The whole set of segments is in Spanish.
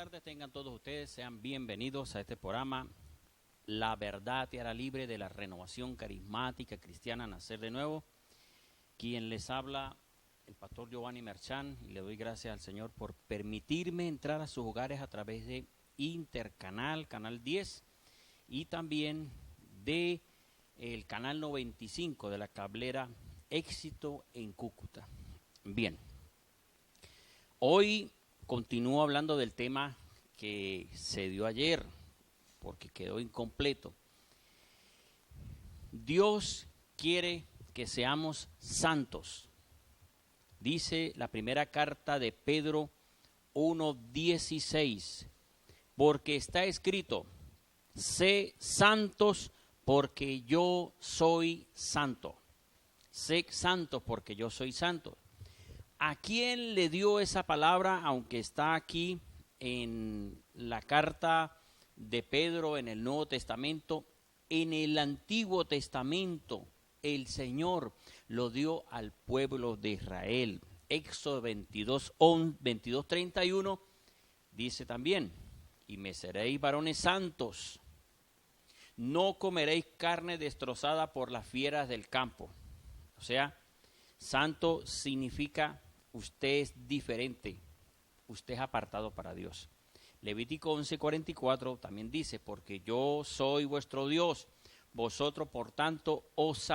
tardes tengan todos ustedes, sean bienvenidos a este programa La Verdad Te Hará Libre de la Renovación Carismática Cristiana Nacer de Nuevo. Quien les habla, el pastor Giovanni Merchán, y le doy gracias al Señor por permitirme entrar a sus hogares a través de Intercanal, Canal 10, y también de el Canal 95 de la cablera Éxito en Cúcuta. Bien, hoy continúo hablando del tema que se dio ayer, porque quedó incompleto. Dios quiere que seamos santos. Dice la primera carta de Pedro 1:16, porque está escrito, sé santos porque yo soy santo. Sé santos porque yo soy santo. ¿A quién le dio esa palabra, aunque está aquí en la carta de Pedro en el Nuevo Testamento? En el Antiguo Testamento el Señor lo dio al pueblo de Israel. Éxodo 22:31 dice también, y me seréis varones santos, no comeréis carne destrozada por las fieras del campo. O sea, santo significa usted es diferente, usted es apartado para Dios. Levítico 11:44 también dice, porque yo soy vuestro Dios, vosotros por tanto os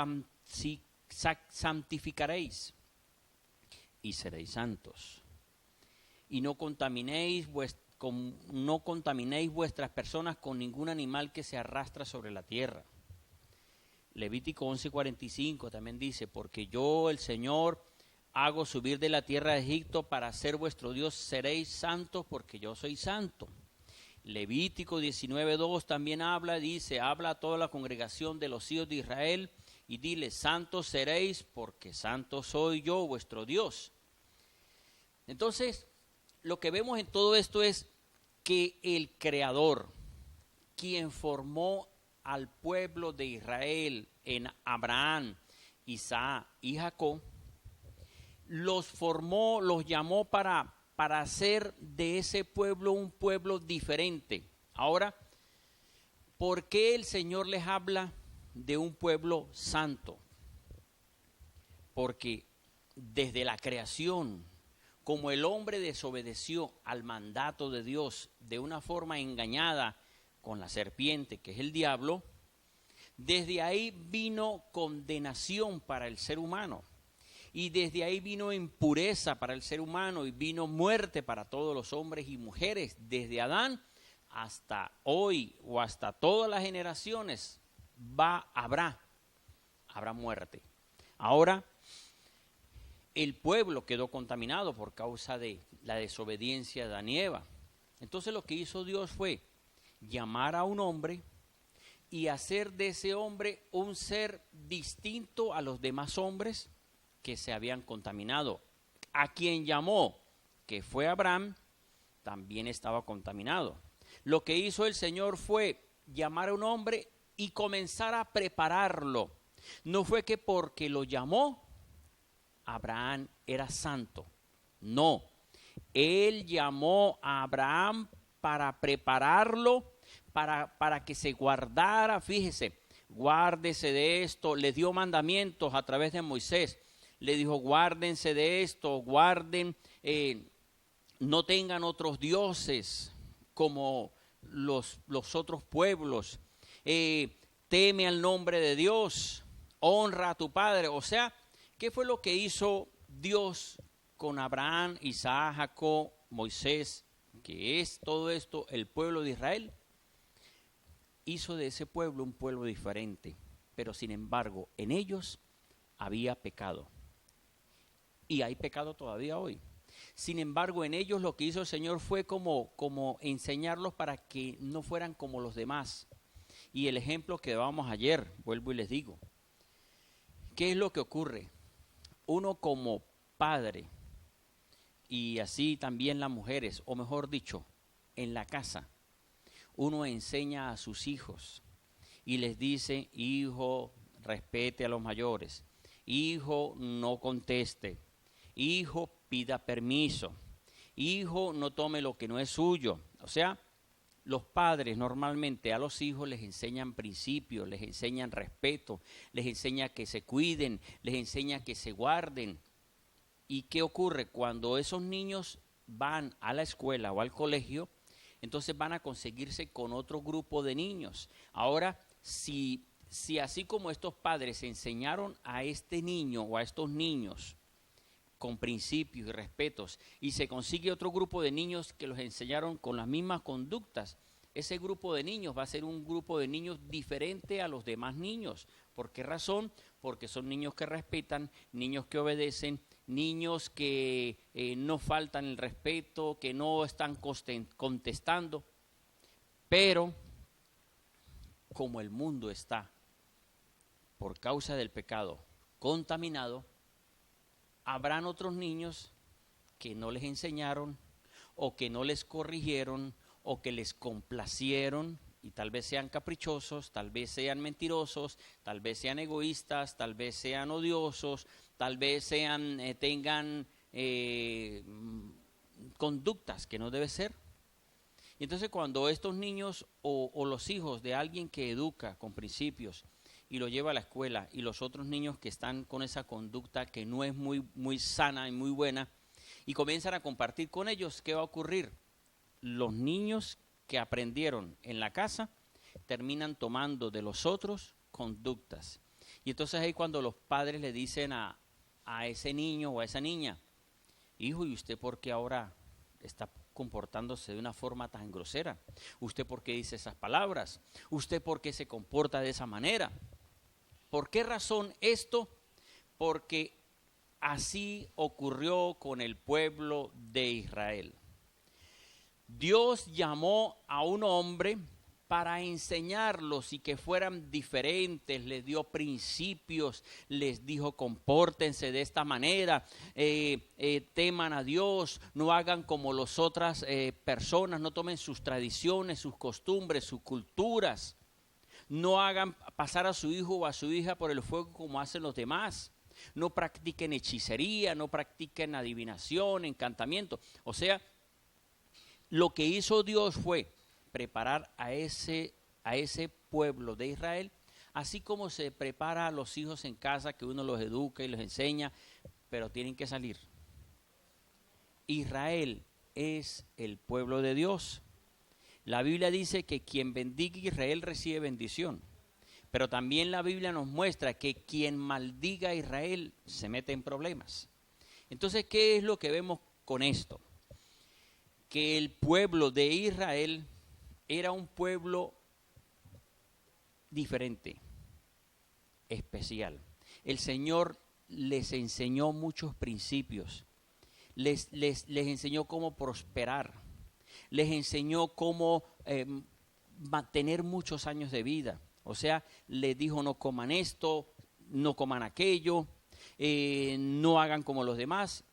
santificaréis y seréis santos. Y no contaminéis vuestras personas con ningún animal que se arrastra sobre la tierra. Levítico 11:45 también dice, porque yo el Señor hago subir de la tierra de Egipto para ser vuestro Dios, seréis santos porque yo soy santo. Levítico 19:2 también dice, habla a toda la congregación de los hijos de Israel y dile, santos seréis porque santo soy yo, vuestro Dios. Entonces, lo que vemos en todo esto es que el Creador, quien formó al pueblo de Israel en Abraham, Isaac y Jacob, los formó, los llamó para hacer de ese pueblo un pueblo diferente. Ahora, ¿por qué el Señor les habla de un pueblo santo? Porque desde la creación, como el hombre desobedeció al mandato de Dios de una forma engañada con la serpiente, que es el diablo, desde ahí vino condenación para el ser humano. Y desde ahí vino impureza para el ser humano y vino muerte para todos los hombres y mujeres. Desde Adán hasta hoy o hasta todas las generaciones habrá muerte. Ahora, el pueblo quedó contaminado por causa de la desobediencia de Adán y Eva. Entonces lo que hizo Dios fue llamar a un hombre y hacer de ese hombre un ser distinto a los demás hombres que se habían contaminado. A quien llamó, que fue Abraham, también estaba contaminado. Lo que hizo el Señor fue llamar a un hombre y comenzar a prepararlo. No fue que porque lo llamó, Abraham era santo. No, Él llamó a Abraham para prepararlo, para que se guardara. Fíjese, guárdese de esto. Le dio mandamientos a través de Moisés. Le dijo, guárdense de esto, guarden, no tengan otros dioses como los otros pueblos. Teme al nombre de Dios, honra a tu padre. O sea, ¿qué fue lo que hizo Dios con Abraham, Isaac, Jacob, Moisés, que es todo esto el pueblo de Israel? Hizo de ese pueblo un pueblo diferente, pero sin embargo en ellos había pecado. Y hay pecado todavía hoy. Sin embargo, en ellos lo que hizo el Señor fue como enseñarlos para que no fueran como los demás. Y el ejemplo que dábamos ayer, vuelvo y les digo, ¿qué es lo que ocurre? Uno como padre, y así también las mujeres, o mejor dicho, en la casa, uno enseña a sus hijos y les dice, hijo, respete a los mayores, hijo, no conteste, hijo, pida permiso, hijo, no tome lo que no es suyo, O sea, los padres normalmente a los hijos les enseñan principios, les enseñan respeto, les enseñan que se cuiden, les enseñan que se guarden. ¿Y qué ocurre? Cuando esos niños van a la escuela o al colegio, entonces van a conseguirse con otro grupo de niños. Ahora, si así como estos padres enseñaron a este niño o a estos niños con principios y respetos, y se consigue otro grupo de niños que los enseñaron con las mismas conductas, ese grupo de niños va a ser un grupo de niños diferente a los demás niños. ¿Por qué razón? Porque son niños que respetan, niños que obedecen, niños que no faltan el respeto, que no están contestando. Pero como el mundo está, por causa del pecado, contaminado, habrán otros niños que no les enseñaron o que no les corrigieron o que les complacieron, y tal vez sean caprichosos, tal vez sean mentirosos, tal vez sean egoístas, tal vez sean odiosos, tal vez tengan conductas que no debe ser. Y entonces cuando estos niños o los hijos de alguien que educa con principios y lo lleva a la escuela, y los otros niños que están con esa conducta que no es muy sana y muy buena, y comienzan a compartir con ellos, ¿qué va a ocurrir? Los niños que aprendieron en la casa terminan tomando de los otros conductas. Y entonces ahí cuando los padres le dicen a ese niño o a esa niña, hijo, ¿y usted por qué ahora está comportándose de una forma tan grosera? ¿Usted por qué dice esas palabras? ¿Usted por qué se comporta de esa manera? ¿Por qué razón esto? Porque así ocurrió con el pueblo de Israel. Dios llamó a un hombre para enseñarlos y que fueran diferentes, les dio principios, les dijo compórtense de esta manera, teman a Dios, no hagan como las otras personas, no tomen sus tradiciones, sus costumbres, sus culturas, no hagan pasar a su hijo o a su hija por el fuego como hacen los demás, no practiquen hechicería, no practiquen adivinación, encantamiento. O sea, lo que hizo Dios fue preparar a ese pueblo de Israel, así como se prepara a los hijos en casa, que uno los educa y los enseña, pero tienen que salir. Israel es el pueblo de Dios. La Biblia dice que quien bendiga a Israel recibe bendición, pero también la Biblia nos muestra que quien maldiga a Israel se mete en problemas. Entonces, ¿qué es lo que vemos con esto? Que el pueblo de Israel era un pueblo diferente, especial. El Señor les enseñó muchos principios, les enseñó cómo prosperar, les enseñó cómo mantener muchos años de vida. O sea, les dijo no coman esto, no coman aquello, no hagan como los demás.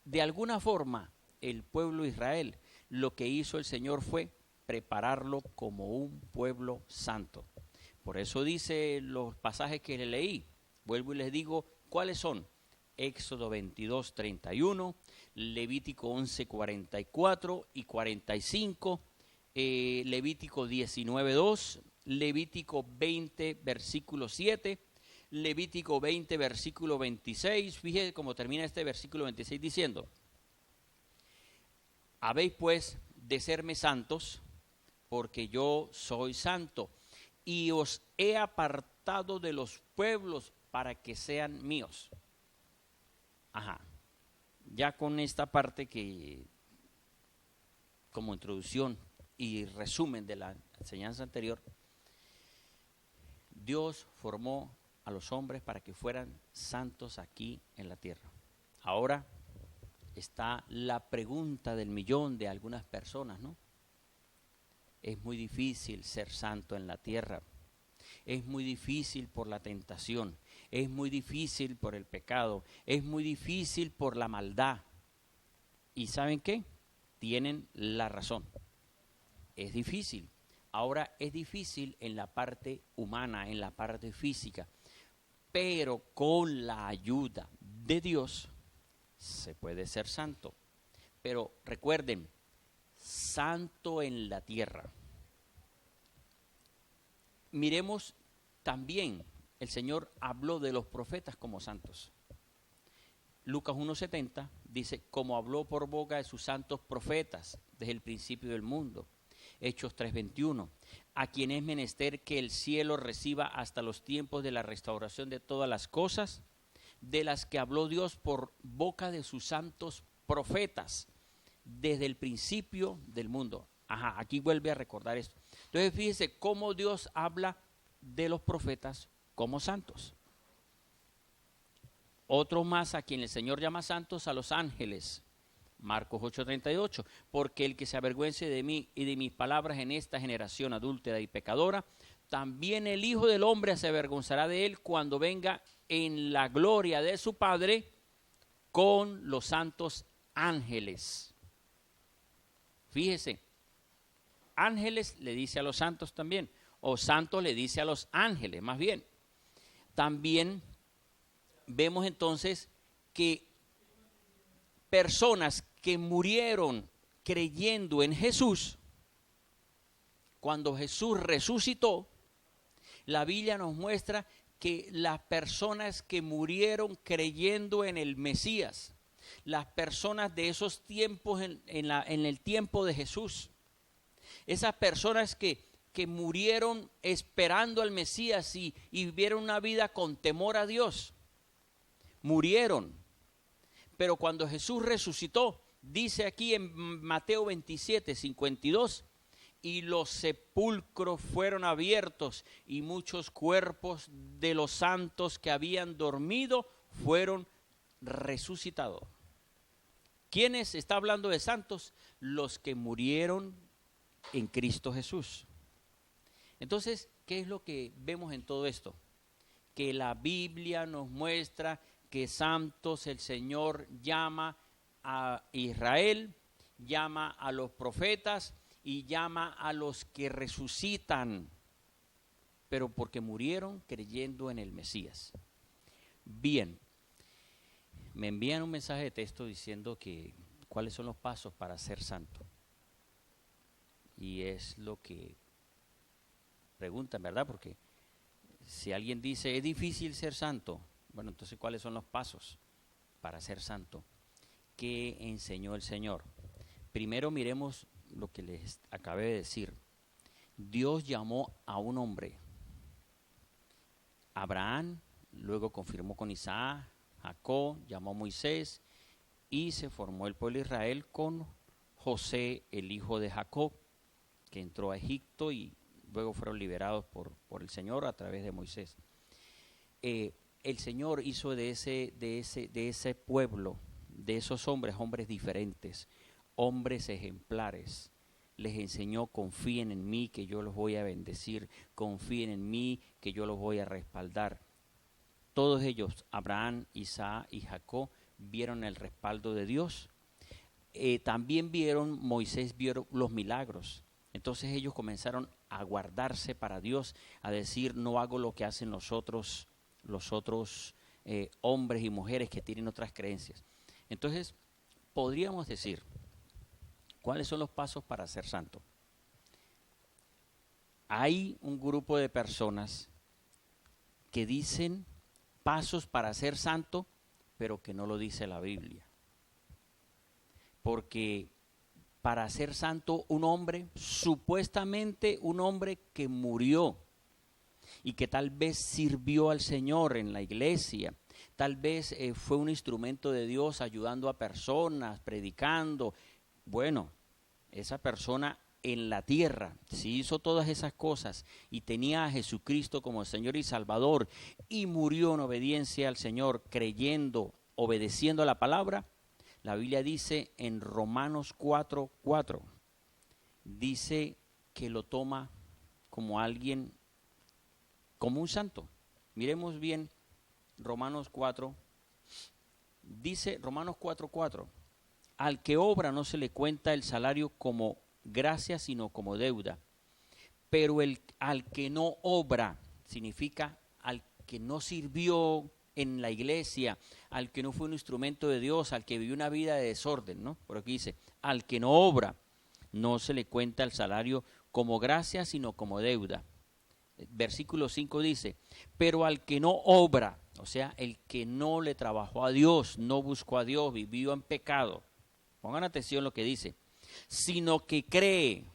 De alguna forma, el pueblo de Israel, lo que hizo el Señor fue prepararlo como un pueblo santo. Por eso dice los pasajes que le leí, vuelvo y les digo cuáles son: Éxodo 22, 31, Levítico 11, 44 y 45, Levítico 19, 2, Levítico 20, versículo 7, Levítico 20, versículo 26. Fíjese cómo termina este versículo 26 diciendo: habéis pues de serme santos, porque yo soy santo, y os he apartado de los pueblos para que sean míos. Ajá, ya con esta parte que como introducción y resumen de la enseñanza anterior, Dios formó a los hombres para que fueran santos aquí en la tierra. Ahora está la pregunta del millón de algunas personas, ¿no? Es muy difícil ser santo en la tierra. Es muy difícil por la tentación. Es muy difícil por el pecado. Es muy difícil por la maldad. ¿Y saben qué? Tienen la razón. Es difícil. Ahora es difícil en la parte humana, en la parte física. Pero con la ayuda de Dios se puede ser santo. Pero recuerden, santo en la tierra. Miremos también, el Señor habló de los profetas como santos. Lucas 1:70 dice, como habló por boca de sus santos profetas desde el principio del mundo. Hechos 3:21, a quien es menester que el cielo reciba hasta los tiempos de la restauración de todas las cosas, de las que habló Dios por boca de sus santos profetas desde el principio del mundo. Aquí vuelve a recordar esto. Entonces fíjese cómo Dios habla de los profetas como santos. Otro más a quien el Señor llama santos, a los ángeles. Marcos 8:38, porque el que se avergüence de mí y de mis palabras en esta generación adúltera y pecadora, también el Hijo del Hombre se avergonzará de él cuando venga en la gloria de su Padre con los santos ángeles. Fíjese, ángeles le dice a los santos también, o santos le dice a los ángeles, más bien. También vemos entonces que personas que murieron creyendo en Jesús, cuando Jesús resucitó, la Biblia nos muestra que las personas que murieron creyendo en el Mesías, las personas de esos tiempos en el tiempo de Jesús, esas personas que murieron esperando al Mesías y vivieron una vida con temor a Dios, murieron. Pero cuando Jesús resucitó, dice aquí en Mateo 27:52, y los sepulcros fueron abiertos y muchos cuerpos de los santos que habían dormido fueron resucitados. ¿Quiénes está hablando de santos? Los que murieron en Cristo Jesús. Entonces, ¿qué es lo que vemos en todo esto? Que la Biblia nos muestra que santos el Señor llama a Israel, llama a los profetas y llama a los que resucitan, pero porque murieron creyendo en el Mesías. Bien, me envían un mensaje de texto diciendo que cuáles son los pasos para ser santo. Y es lo que preguntan, ¿verdad? Porque si alguien dice, es difícil ser santo, bueno, entonces, ¿cuáles son los pasos para ser santo? ¿Qué enseñó el Señor? Primero miremos lo que les acabé de decir. Dios llamó a un hombre, Abraham, luego confirmó con Isaac, Jacob, llamó a Moisés y se formó el pueblo de Israel con José, el hijo de Jacob, que entró a Egipto y luego fueron liberados por el Señor a través de Moisés. El Señor hizo de ese pueblo, de esos hombres diferentes, hombres ejemplares. Les enseñó, confíen en mí que yo los voy a bendecir, confíen en mí que yo los voy a respaldar. Todos ellos, Abraham, Isaac y Jacob, vieron el respaldo de Dios. También Moisés vio los milagros. Entonces ellos comenzaron a guardarse para Dios, a decir, no hago lo que hacen los otros hombres y mujeres que tienen otras creencias. Entonces, podríamos decir, ¿cuáles son los pasos para ser santo? Hay un grupo de personas que dicen pasos para ser santo, pero que no lo dice la Biblia. Porque para ser santo un hombre, supuestamente un hombre que murió, y que tal vez sirvió al Señor en la iglesia, tal vez fue un instrumento de Dios ayudando a personas, predicando. Bueno, esa persona en la tierra, si hizo todas esas cosas y tenía a Jesucristo como Señor y Salvador y murió en obediencia al Señor, creyendo, obedeciendo a la palabra, la Biblia dice en Romanos 4:4, dice que lo toma como alguien, como un santo. Miremos bien Romanos 4, dice Romanos 4:4, al que obra no se le cuenta el salario como gracia, sino como deuda. Pero al que no obra, significa al que no sirvió en la iglesia, al que no fue un instrumento de Dios, al que vivió una vida de desorden, ¿no? Por aquí dice, al que no obra, no se le cuenta el salario como gracia, sino como deuda. Versículo 5 dice, pero al que no obra, o sea, el que no le trabajó a Dios, no buscó a Dios, vivió en pecado. Pongan atención lo que dice, sino que cree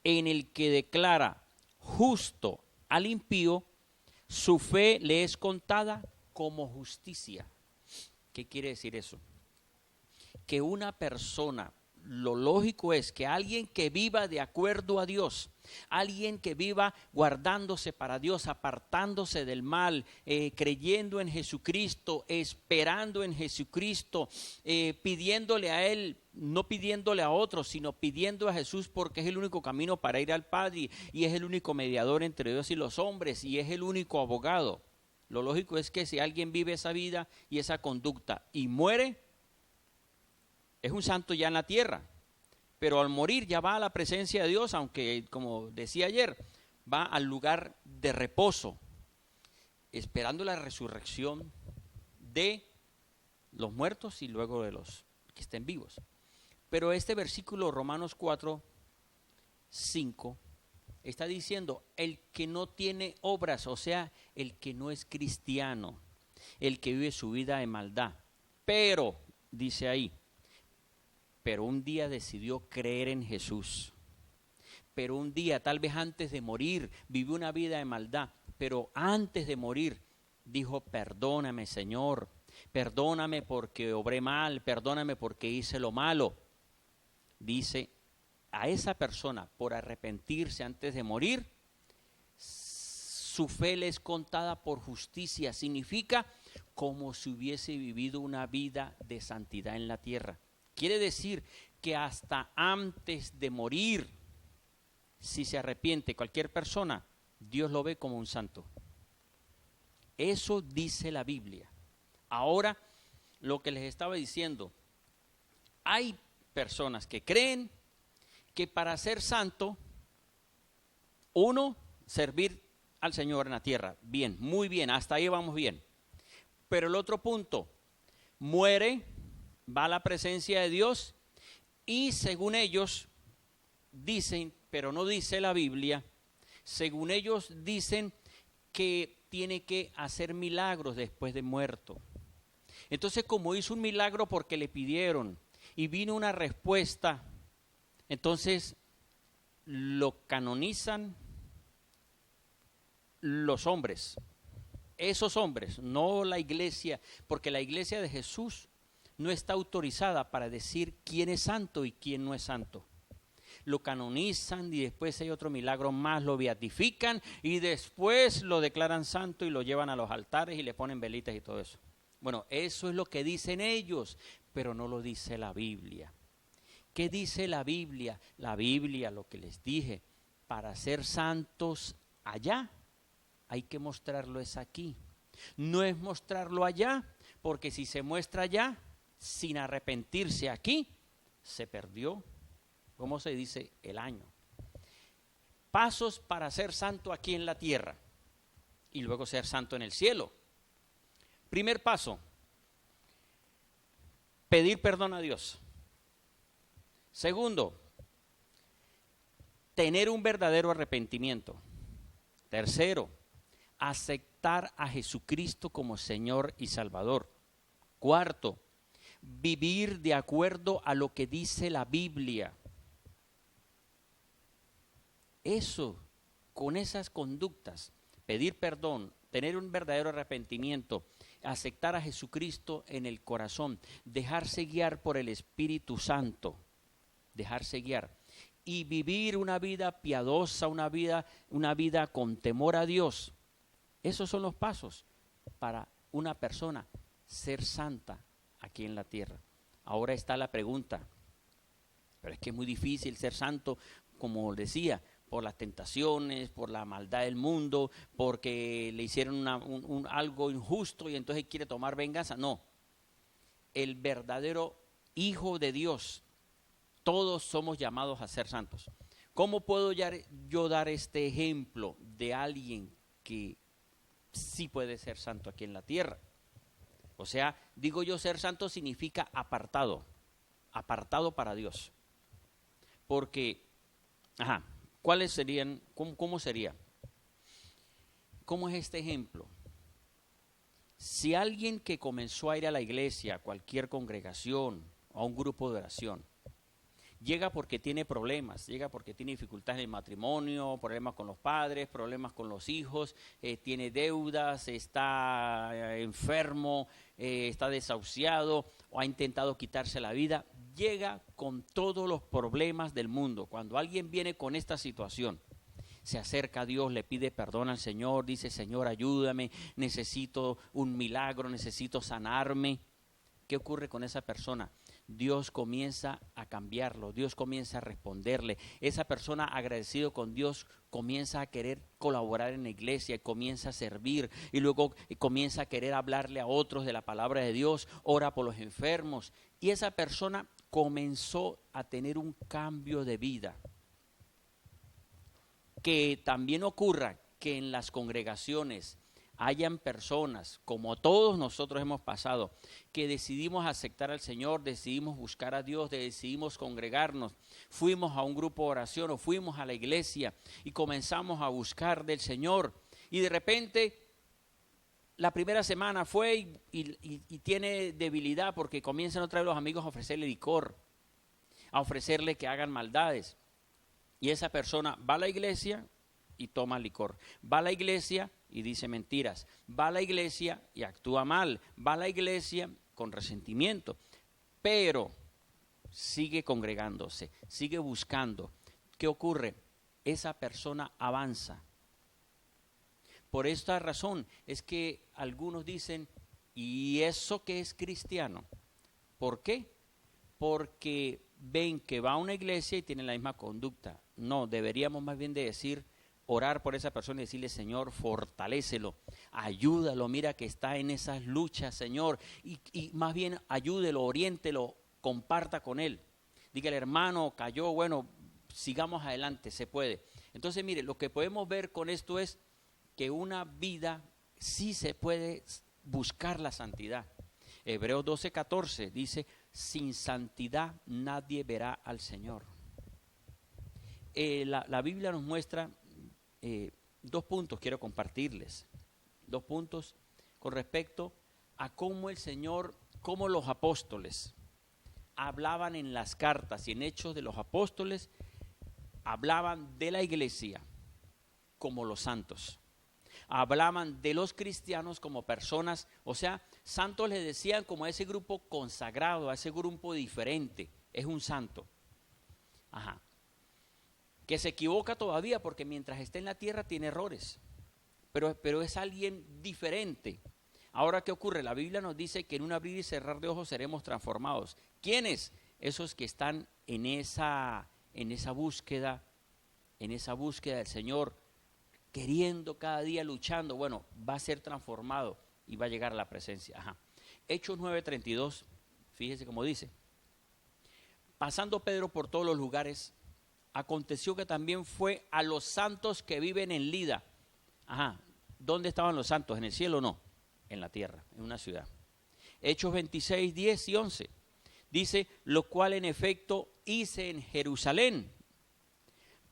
en el que declara justo al impío, su fe le es contada como justicia. ¿Qué quiere decir eso? Que una persona, lo lógico es que alguien que viva de acuerdo a Dios, alguien que viva guardándose para Dios, apartándose del mal, creyendo en Jesucristo, esperando en Jesucristo, pidiéndole a Él, no pidiéndole a otros, sino pidiendo a Jesús porque es el único camino para ir al Padre y es el único mediador entre Dios y los hombres y es el único abogado. Lo lógico es que si alguien vive esa vida y esa conducta y muere, es un santo ya en la tierra, pero al morir ya va a la presencia de Dios, aunque como decía ayer, va al lugar de reposo, esperando la resurrección de los muertos y luego de los que estén vivos. Pero este versículo, Romanos 4, 5, está diciendo, el que no tiene obras, o sea, el que no es cristiano, el que vive su vida en maldad, pero, dice ahí, pero un día decidió creer en Jesús. Pero un día, tal vez antes de morir, vivió una vida de maldad. Pero antes de morir, dijo, perdóname, Señor. Perdóname porque obré mal. Perdóname porque hice lo malo. Dice, a esa persona, por arrepentirse antes de morir, su fe le es contada por justicia. Significa como si hubiese vivido una vida de santidad en la tierra. Quiere decir que hasta antes de morir, si se arrepiente cualquier persona, Dios lo ve como un santo. Eso dice la Biblia. Ahora, lo que les estaba diciendo, hay personas que creen que para ser santo, uno, servir al Señor en la tierra. Bien, muy bien, hasta ahí vamos bien. Pero el otro punto, muere, va a la presencia de Dios y según ellos dicen, pero no dice la Biblia, según ellos dicen que tiene que hacer milagros después de muerto. Entonces, como hizo un milagro porque le pidieron y vino una respuesta, entonces lo canonizan los hombres, esos hombres, no la iglesia, porque la iglesia de Jesús no está autorizada para decir quién es santo y quién no es santo. Lo canonizan y después hay otro milagro más, lo beatifican y después lo declaran santo y lo llevan a los altares y le ponen velitas y todo eso. Bueno, eso es lo que dicen ellos, pero no lo dice la Biblia. ¿Qué dice la Biblia? La Biblia, lo que les dije, para ser santos allá, hay que mostrarlo es aquí. No es mostrarlo allá, porque si se muestra allá, sin arrepentirse aquí, se perdió, ¿cómo se dice? El año. Pasos para ser santo aquí en la tierra y luego ser santo en el cielo. Primer paso, pedir perdón a Dios. Segundo, tener un verdadero arrepentimiento. Tercero, aceptar a Jesucristo como Señor y Salvador. Cuarto, vivir de acuerdo a lo que dice la Biblia. Eso, con esas conductas, pedir perdón, tener un verdadero arrepentimiento, aceptar a Jesucristo en el corazón, dejarse guiar por el Espíritu Santo, dejarse guiar y vivir una vida piadosa, una vida con temor a Dios. Esos son los pasos para una persona ser santa aquí en la tierra. Ahora está la pregunta, pero es que es muy difícil ser santo, como decía, por las tentaciones, por la maldad del mundo, porque le hicieron algo injusto y entonces quiere tomar venganza. No, el verdadero Hijo de Dios, todos somos llamados a ser santos. ¿Cómo puedo yo dar este ejemplo de alguien que sí puede ser santo aquí en la tierra? O sea, digo yo, ser santo significa apartado para Dios. Porque, ¿cuáles serían, cómo sería? ¿Cómo es este ejemplo? Si alguien que comenzó a ir a la iglesia, a cualquier congregación, a un grupo de oración, llega porque tiene problemas, llega porque tiene dificultades en el matrimonio, problemas con los padres, problemas con los hijos, tiene deudas, está enfermo, está desahuciado o ha intentado quitarse la vida, llega con todos los problemas del mundo. Cuando alguien viene con esta situación, se acerca a Dios, le pide perdón al Señor, dice: Señor, ayúdame, necesito un milagro, necesito sanarme. ¿Qué ocurre con esa persona? Dios comienza a cambiarlo, Dios comienza a responderle. Esa persona, agradecido con Dios, comienza a querer colaborar en la iglesia, comienza a servir y luego comienza a querer hablarle a otros de la palabra de Dios, ora por los enfermos. Y esa persona comenzó a tener un cambio de vida. Que también ocurra que en las congregaciones hayan personas, como todos nosotros hemos pasado, que decidimos aceptar al Señor, decidimos buscar a Dios, decidimos congregarnos, fuimos a un grupo de oración o fuimos a la iglesia y comenzamos a buscar del Señor, y de repente la primera semana fue y tiene debilidad porque comienzan otra vez los amigos a ofrecerle licor, a ofrecerle que hagan maldades. Y esa persona va a la iglesia y toma licor. Va a la iglesia y dice mentiras. Va a la iglesia y actúa mal. Va a la iglesia con resentimiento. Pero sigue congregándose, sigue buscando. ¿Qué ocurre? Esa persona avanza. Por esta razón es que algunos dicen: ¿y eso qué es cristiano? ¿Por qué? Porque ven que va a una iglesia y tienen la misma conducta. No, deberíamos más bien de decir, orar por esa persona y decirle: Señor, fortalécelo, ayúdalo, mira que está en esas luchas, Señor, y más bien ayúdelo, oriéntelo, comparta con él. Dígale: hermano, cayó, bueno, sigamos adelante, se puede. Entonces, mire, lo que podemos ver con esto es que una vida sí se puede buscar la santidad. Hebreos 12:14 dice: sin santidad nadie verá al Señor. La Biblia nos muestra 2 puntos, quiero compartirles. 2 puntos con respecto a cómo el Señor, cómo los apóstoles hablaban en las cartas y en Hechos de los Apóstoles, hablaban de la iglesia como los santos. Hablaban de los cristianos como personas, o sea, santos les decían como a ese grupo consagrado, a ese grupo diferente, es un santo. Que se equivoca todavía porque mientras esté en la tierra tiene errores, pero es alguien diferente. Ahora, ¿qué ocurre? La Biblia nos dice que en un abrir y cerrar de ojos seremos transformados. ¿Quiénes? Esos que están en esa búsqueda del Señor, queriendo cada día, luchando. Bueno, va a ser transformado y va a llegar a la presencia. Hechos 9:32, fíjese cómo dice: pasando Pedro por todos los lugares, aconteció que también fue a los santos que viven en Lida. ¿Dónde estaban los santos? ¿En el cielo o no? En la tierra, en una ciudad. Hechos 26, 10 y 11. Dice: lo cual en efecto hice en Jerusalén,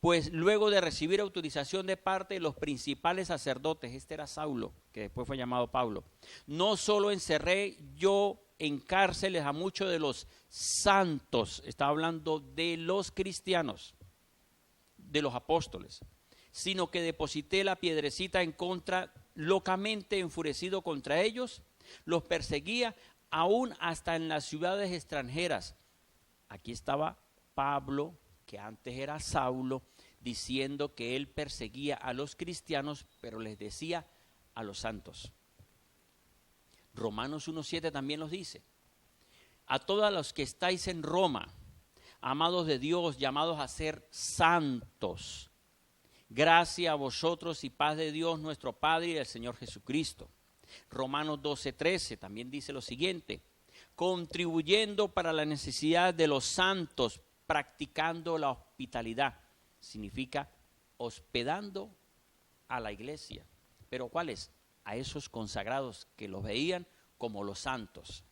pues luego de recibir autorización de parte de los principales sacerdotes, este era Saulo, que después fue llamado Pablo, no solo encerré yo en cárceles a muchos de los santos, estaba hablando de los cristianos, de los apóstoles, sino que deposité la piedrecita en contra, locamente enfurecido contra ellos, los perseguía aún hasta en las ciudades extranjeras. Aquí estaba Pablo, que antes era Saulo, diciendo que él perseguía a los cristianos, pero les decía a los santos. Romanos 1:7 también nos dice: a todos los que estáis en Roma, amados de Dios, llamados a ser santos, gracia a vosotros y paz de Dios nuestro Padre y del Señor Jesucristo. Romanos 12:13 también dice lo siguiente: contribuyendo para la necesidad de los santos, practicando la hospitalidad. Significa hospedando a la iglesia. ¿Pero cuáles? A esos consagrados que los veían como los santos.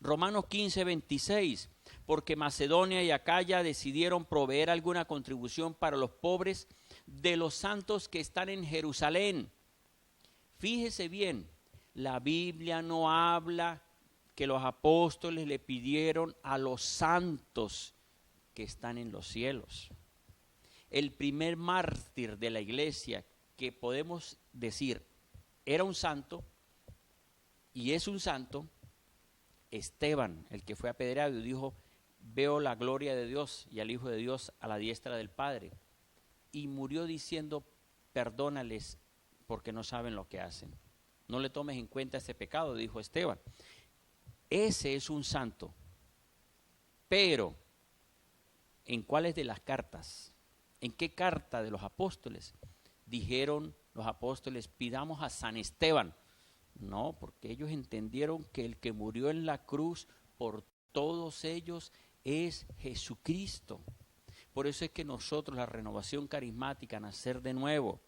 Romanos 15:26, porque Macedonia y Acaya decidieron proveer alguna contribución para los pobres de los santos que están en Jerusalén. Fíjese bien, la Biblia no habla que los apóstoles le pidieron a los santos que están en los cielos. El primer mártir de la iglesia que podemos decir era un santo y es un santo, Esteban, el que fue apedreado y dijo: veo la gloria de Dios y al Hijo de Dios a la diestra del Padre. Y murió diciendo: perdónales porque no saben lo que hacen. No le tomes en cuenta ese pecado, dijo Esteban. Ese es un santo. Pero, ¿en cuáles de las cartas? ¿En qué carta de los apóstoles dijeron los apóstoles: pidamos a San Esteban? No, porque ellos entendieron que el que murió en la cruz por todos ellos es Jesucristo. Por eso es que nosotros, la Renovación Carismática, Nacer de Nuevo,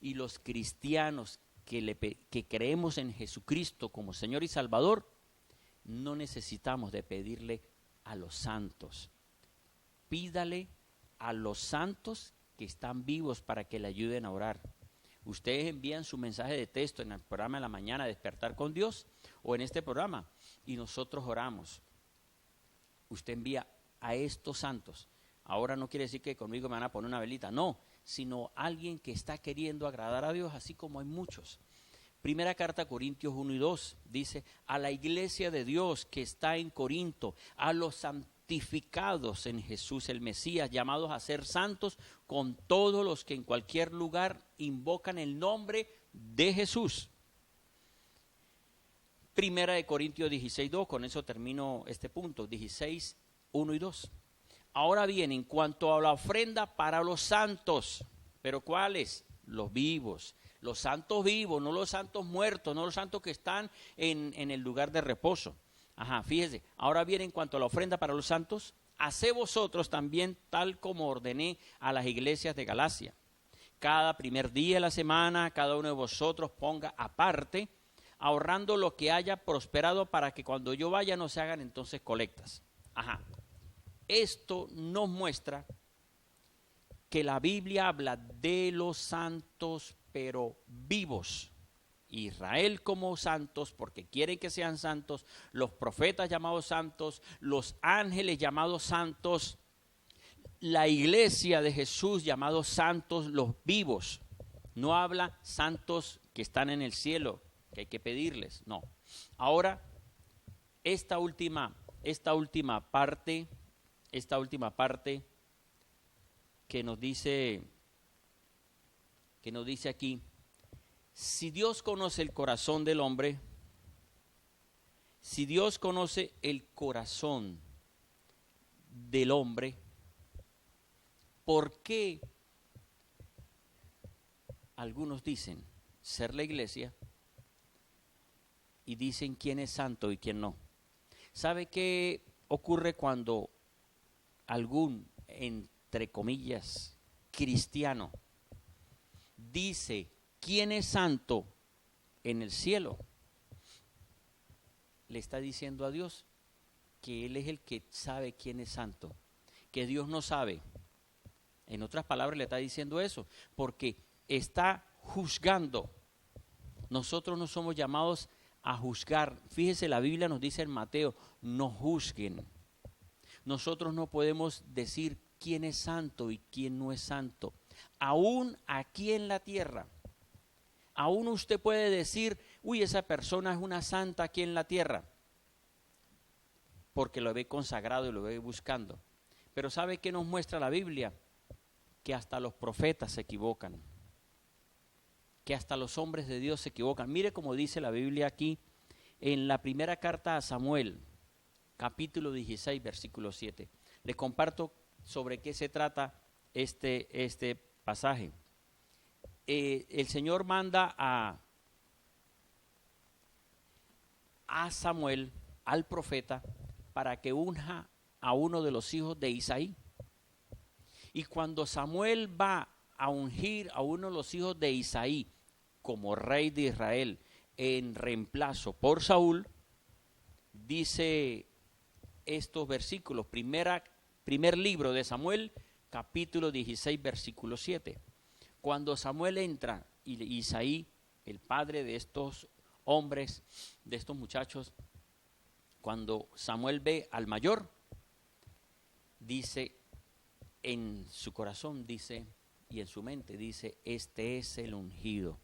y los cristianos que creemos en Jesucristo como Señor y Salvador, no necesitamos de pedirle a los santos. Pídale a los santos que están vivos para que le ayuden a orar. Ustedes envían su mensaje de texto en el programa de la mañana, Despertar con Dios, o en este programa, y nosotros oramos. Usted envía a estos santos. Ahora no quiere decir que conmigo me van a poner una velita, no, sino alguien que está queriendo agradar a Dios, así como hay muchos. Primera carta a Corintios 1 y 2 dice: a la iglesia de Dios que está en Corinto, a los santificados en Jesús el Mesías, llamados a ser santos, con todos los que en cualquier lugar invocan el nombre de Jesús. Primera de Corintios 16, 2, con eso termino este punto, 16, 1 y 2. Ahora bien, en cuanto a la ofrenda para los santos, ¿pero cuáles? Los vivos, los santos vivos, no los santos muertos, no los santos que están en el lugar de reposo. Fíjese, ahora bien, en cuanto a la ofrenda para los santos, haced vosotros también tal como ordené a las iglesias de Galacia. Cada primer día de la semana, cada uno de vosotros ponga aparte, ahorrando lo que haya prosperado, para que cuando yo vaya no se hagan entonces colectas. Esto nos muestra que la Biblia habla de los santos, pero vivos. Israel como santos, porque quieren que sean santos, los profetas llamados santos, los ángeles llamados santos, la iglesia de Jesús llamados santos, los vivos. No habla santos que están en el cielo, que hay que pedirles, no. Ahora, esta última parte que nos dice aquí: si Dios conoce el corazón del hombre, si Dios conoce el corazón del hombre, ¿por qué algunos dicen ser la iglesia y dicen quién es santo y quién no? ¿Sabe qué ocurre cuando algún, entre comillas, cristiano dice quién es santo en el cielo? Le está diciendo a Dios que Él es el que sabe quién es santo, que Dios no sabe. En otras palabras, le está diciendo eso, porque está juzgando. Nosotros no somos llamados a juzgar. Fíjese, la Biblia nos dice en Mateo: no juzguen. Nosotros no podemos decir quién es santo y quién no es santo. Aún aquí en la tierra, aún usted puede decir: uy, esa persona es una santa aquí en la tierra, porque lo ve consagrado y lo ve buscando. Pero ¿sabe qué nos muestra la Biblia? Que hasta los profetas se equivocan, que hasta los hombres de Dios se equivocan. Mire cómo dice la Biblia aquí en la primera carta a Samuel, capítulo 16, versículo 7. Les comparto sobre qué se trata este pasaje. El Señor manda a Samuel, al profeta, para que unja a uno de los hijos de Isaí. Y cuando Samuel va a ungir a uno de los hijos de Isaí como rey de Israel en reemplazo por Saúl, dice estos versículos. Primer libro de Samuel, capítulo 16, versículo 7. Cuando Samuel entra, y Isaí, el padre de estos hombres, de estos muchachos, cuando Samuel ve al mayor, dice en su corazón, dice, y en su mente, dice, este es el ungido.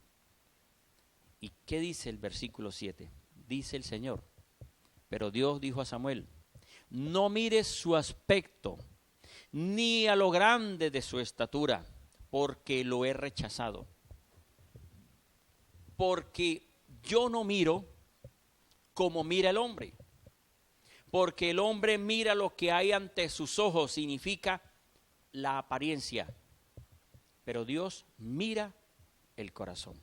¿Y qué dice el versículo 7? Dice el Señor, pero Dios dijo a Samuel, no mires su aspecto, ni a lo grande de su estatura, porque lo he rechazado. Porque yo no miro como mira el hombre. Porque el hombre mira lo que hay ante sus ojos, significa la apariencia. Pero Dios mira el corazón.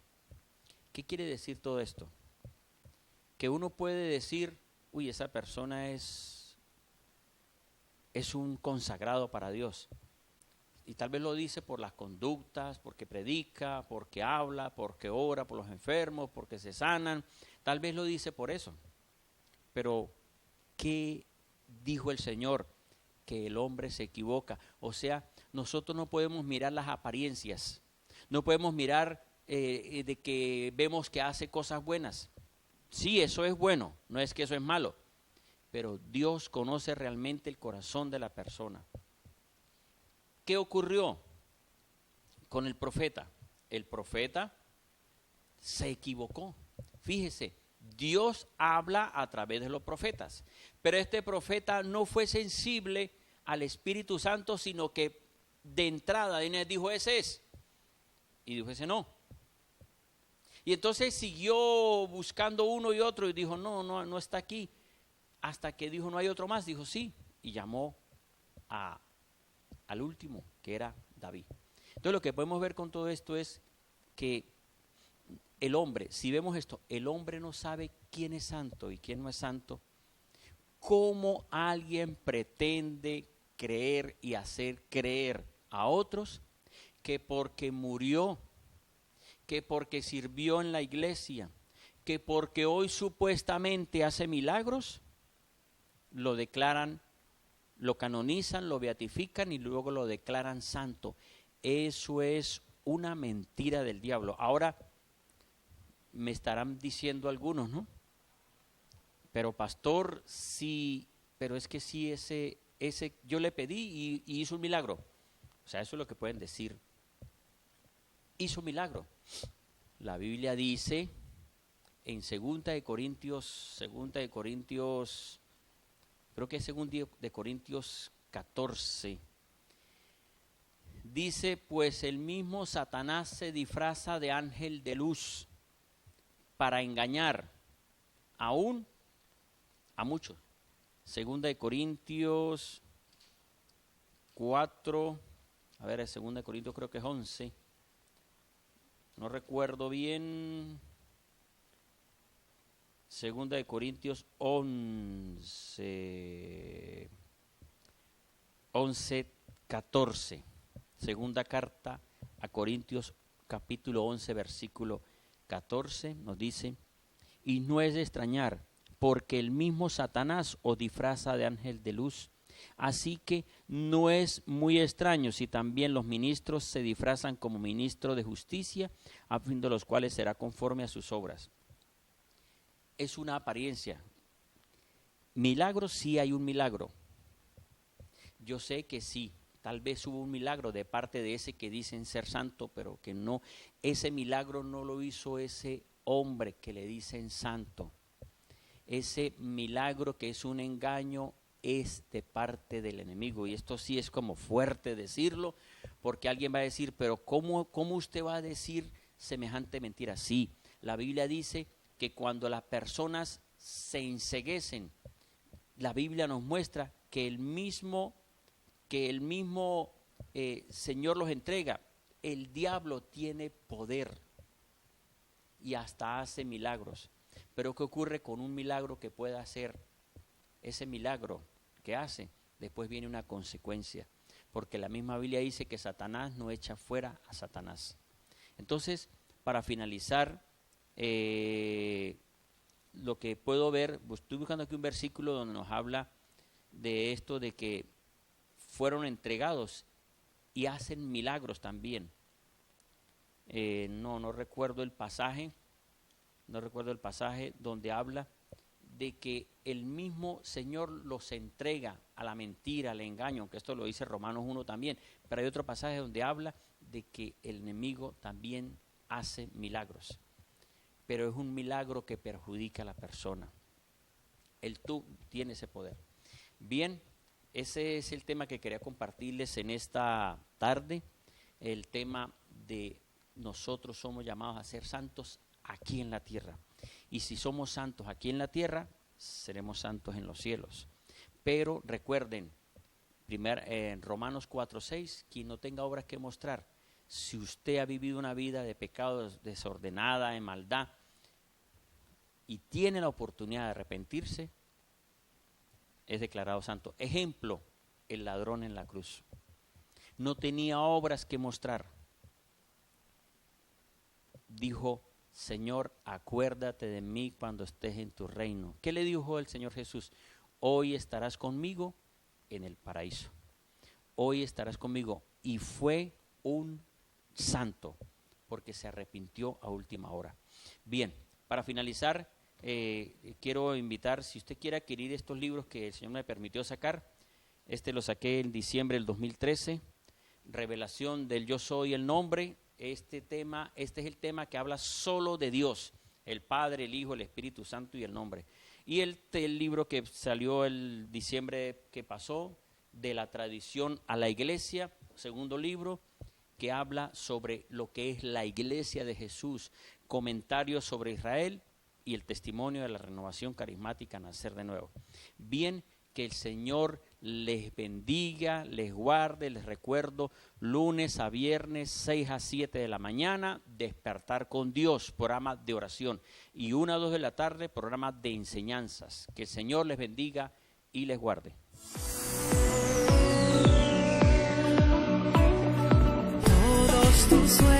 ¿Qué quiere decir todo esto? Que uno puede decir, uy, esa persona es un consagrado para Dios. Y tal vez lo dice por las conductas, porque predica, porque habla, porque ora por los enfermos, porque se sanan. Tal vez lo dice por eso. Pero, ¿qué dijo el Señor? Que el hombre se equivoca. O sea, nosotros no podemos mirar las apariencias. No podemos mirar de que vemos que hace cosas buenas. Sí, eso es bueno, no es que eso es malo. Pero Dios conoce realmente el corazón de la persona. ¿Qué ocurrió con el profeta? El profeta se equivocó. Fíjese, Dios habla a través de los profetas, pero este profeta no fue sensible al Espíritu Santo, sino que de entrada él dijo, ese es, y dijo, ese no. Y entonces siguió buscando uno y otro y dijo, no está aquí, hasta que dijo, no hay otro más, dijo, sí, y llamó al último, que era David. Entonces lo que podemos ver con todo esto es que el hombre, si vemos esto, el hombre no sabe quién es santo y quién no es santo. ¿Cómo alguien pretende creer y hacer creer a otros que porque murió, que porque sirvió en la iglesia, que porque hoy supuestamente hace milagros, lo declaran, lo canonizan, lo beatifican y luego lo declaran santo? Eso es una mentira del diablo. Ahora me estarán diciendo algunos, ¿no? Pero pastor, sí, pero es que sí, ese yo le pedí y hizo un milagro. O sea, eso es lo que pueden decir. Hizo un milagro. La Biblia dice en 2 de Corintios, creo que es 2 de Corintios 14. Dice, pues el mismo Satanás se disfraza de ángel de luz para engañar aún a muchos. 2 de Corintios 4, a ver, 2 de Corintios creo que es 11. No recuerdo bien. 2 de Corintios 11, 14. Segunda carta a Corintios capítulo 11 versículo 14 nos dice, y no es de extrañar, porque el mismo Satanás os disfraza de ángel de luz. Así que no es muy extraño si también los ministros se disfrazan como ministros de justicia, a fin de los cuales será conforme a sus obras. Es una apariencia. Milagros, sí hay un milagro. Yo sé que sí, tal vez hubo un milagro de parte de ese que dicen ser santo, pero que no, ese milagro no lo hizo ese hombre que le dicen santo. Ese milagro que es un engaño es de parte del enemigo. Y esto sí es como fuerte decirlo, porque alguien va a decir, pero ¿cómo usted va a decir semejante mentira? Sí, la Biblia dice que cuando las personas se enceguecen, la Biblia nos muestra que el mismo Señor los entrega. El diablo tiene poder y hasta hace milagros. Pero ¿qué ocurre con un milagro que pueda hacer? Ese milagro que hace, después viene una consecuencia, porque la misma Biblia dice que Satanás no echa fuera a Satanás. Entonces, para finalizar, lo que puedo ver, pues estoy buscando aquí un versículo donde nos habla de esto de que fueron entregados y hacen milagros también. No recuerdo el pasaje, donde habla de que el mismo Señor los entrega a la mentira, al engaño, aunque esto lo dice Romanos 1 también, pero hay otro pasaje donde habla de que el enemigo también hace milagros, pero es un milagro que perjudica a la persona. Tú tiene ese poder. Bien, ese es el tema que quería compartirles en esta tarde, el tema de nosotros somos llamados a ser santos aquí en la tierra. Y si somos santos aquí en la tierra, seremos santos en los cielos. Pero recuerden, en Romanos 4:6, quien no tenga obras que mostrar, si usted ha vivido una vida de pecado desordenada, en maldad, y tiene la oportunidad de arrepentirse, es declarado santo. Ejemplo, el ladrón en la cruz. No tenía obras que mostrar. Dijo, Señor, acuérdate de mí cuando estés en tu reino. ¿Qué le dijo el Señor Jesús? Hoy estarás conmigo en el paraíso. Hoy estarás conmigo. Y fue un santo, porque se arrepintió a última hora. Bien, para finalizar, quiero invitar, si usted quiere adquirir estos libros que el Señor me permitió sacar, lo saqué en diciembre del 2013, Revelación del Yo Soy el Nombre. Este es el tema que habla solo de Dios, el Padre, el Hijo, el Espíritu Santo y el nombre. Y el libro que salió el diciembre que pasó, de la tradición a la iglesia, segundo libro, que habla sobre lo que es la iglesia de Jesús, comentarios sobre Israel y el testimonio de la renovación carismática, nacer de nuevo. Bien, que el Señor les bendiga, les guarde. Les recuerdo, lunes a viernes, 6 a 7 de la mañana, Despertar con Dios, programa de oración. Y 1 a 2 de la tarde, programa de enseñanzas. Que el Señor les bendiga y les guarde. Todos tus sueños